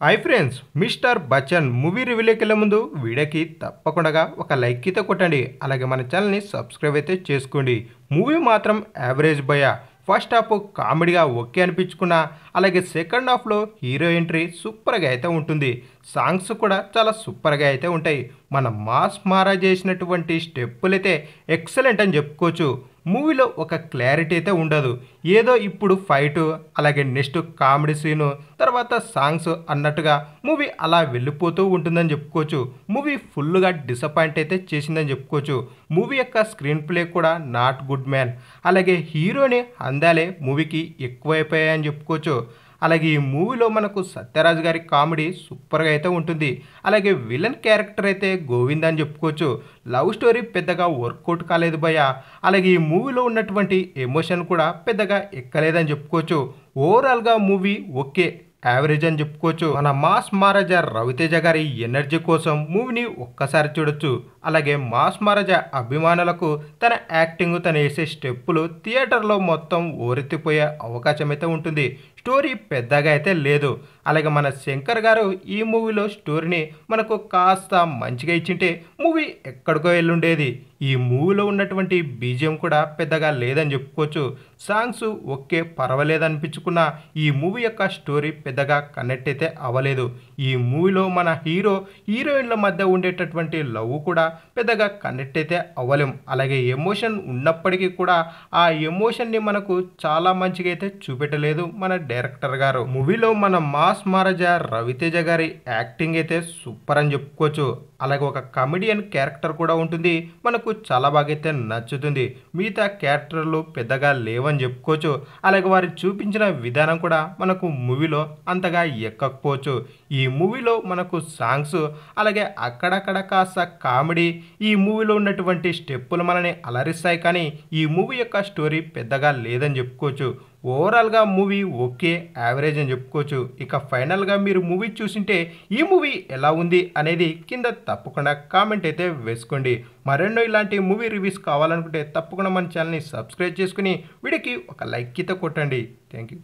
Hi friends, mister Bachchan movie రివ్యూలోకి వెళ్ళే ముందు వీడియోకి తప్పకుండా ఒక లైక్ అయితే కొట్టండి. అలాగే మన ఛానల్ని సబ్స్క్రైబ్ అయితే చేసుకోండి. మూవీ మాత్రం యావరేజ్ భయ. ఫస్ట్ హాఫ్ కామెడీగా ఓకే అనిపించుకున్నా, అలాగే సెకండ్ హాఫ్లో హీరో ఎంట్రీ సూపర్గా అయితే ఉంటుంది. సాంగ్స్ కూడా చాలా సూపర్గా అయితే ఉంటాయి. మన మాస్ మారా చేసినటువంటి స్టెప్పులు అయితే ఎక్సలెంట్ అని చెప్పుకోవచ్చు. మూవీలో ఒక క్లారిటీ అయితే ఉండదు. ఏదో ఇప్పుడు ఫైటు, అలాగే నెక్స్ట్ కామెడీ సీను, తర్వాత సాంగ్స్ అన్నట్టుగా మూవీ అలా వెళ్ళిపోతూ ఉంటుందని చెప్పుకోవచ్చు. మూవీ ఫుల్గా డిసప్పాయింట్ అయితే చేసిందని చెప్పుకోవచ్చు. మూవీ యొక్క స్క్రీన్ ప్లే కూడా నాట్ గుడ్ మ్యాన్. అలాగే హీరోని అందాలే మూవీకి ఎక్కువైపోయాయని చెప్పుకోవచ్చు. అలాగే ఈ మూవీలో మనకు సత్యరాజ్ గారి కామెడీ సూపర్గా అయితే ఉంటుంది. అలాగే విలన్ క్యారెక్టర్ అయితే గోవింద్ అని చెప్పుకోవచ్చు. లవ్ స్టోరీ పెద్దగా వర్కౌట్ కాలేదు భయ్య. అలాగే ఈ మూవీలో ఉన్నటువంటి ఎమోషన్ కూడా పెద్దగా ఎక్కలేదని చెప్పుకోవచ్చు. ఓవరాల్గా మూవీ ఓకే, యావరేజ్ అని చెప్పుకోవచ్చు. మన మాస్ మహారాజా రవితేజ గారి ఎనర్జీ కోసం మూవీని ఒక్కసారి చూడొచ్చు. అలాగే మాస్ మహారాజా అభిమానులకు తన యాక్టింగ్, తను వేసే స్టెప్పులు థియేటర్లో మొత్తం ఓరెత్తిపోయే అవకాశం అయితే ఉంటుంది. స్టోరీ పెద్దగా అయితే లేదు. అలాగే మన శంకర్ గారు ఈ మూవీలో స్టోరీని మనకు కాస్త మంచిగా ఇచ్చింటే మూవీ ఎక్కడికో వెళ్ళుండేది. ఈ మూవీలో ఉన్నటువంటి బీజిఎం కూడా పెద్దగా లేదని చెప్పుకోవచ్చు. సాంగ్స్ ఓకే, పర్వాలేదు అనిపించుకున్న ఈ మూవీ యొక్క స్టోరీ పెద్దగా కనెక్ట్ అయితే అవ్వలేదు. ఈ మూవీలో మన హీరోయిన్ల మధ్య ఉండేటటువంటి లవ్ కూడా పెద్దగా కనెక్ట్ అయితే అవ్వలేం. అలాగే ఎమోషన్ ఉన్నప్పటికీ కూడా ఆ ఎమోషన్ని మనకు చాలా మంచిగా అయితే చూపెట్టలేదు మన డైరెక్టర్ గారు. మూవీలో మన మాస్ మహారాజా రవితేజ గారి యాక్టింగ్ అయితే సూపర్ అని చెప్పుకోవచ్చు. అలాగే ఒక కమెడియన్ క్యారెక్టర్ కూడా ఉంటుంది, మనకు చాలా బాగా అయితే నచ్చుతుంది. మిగతా క్యారెక్టర్లు పెద్దగా లేవని చెప్పుకోవచ్చు. అలాగే వారు చూపించిన విధానం కూడా మనకు మూవీలో అంతగా ఎక్కకపోవచ్చు. ఈ మూవీలో మనకు సాంగ్స్, అలాగే అక్కడక్కడ కాస్త కామెడీ, ఈ మూవీలో ఉన్నటువంటి స్టెప్పులు మనని అలరిస్తాయి. కానీ ఈ మూవీ యొక్క స్టోరీ పెద్దగా లేదని చెప్పుకోవచ్చు. ఓవరాల్గా మూవీ ఓకే, యావరేజ్ అని చెప్పుకోవచ్చు. ఇక ఫైనల్గా మీరు మూవీ చూసింటే ఈ మూవీ ఎలా ఉంది అనేది కింద తప్పకుండా కామెంట్ అయితే వేసుకోండి. మరెన్నో ఇలాంటి మూవీ రివ్యూస్ కావాలనుకుంటే తప్పకుండా మన ఛానల్ని సబ్స్క్రైబ్ చేసుకుని వీడియోకి ఒక లైక్ అయితే కొట్టండి. Thank you.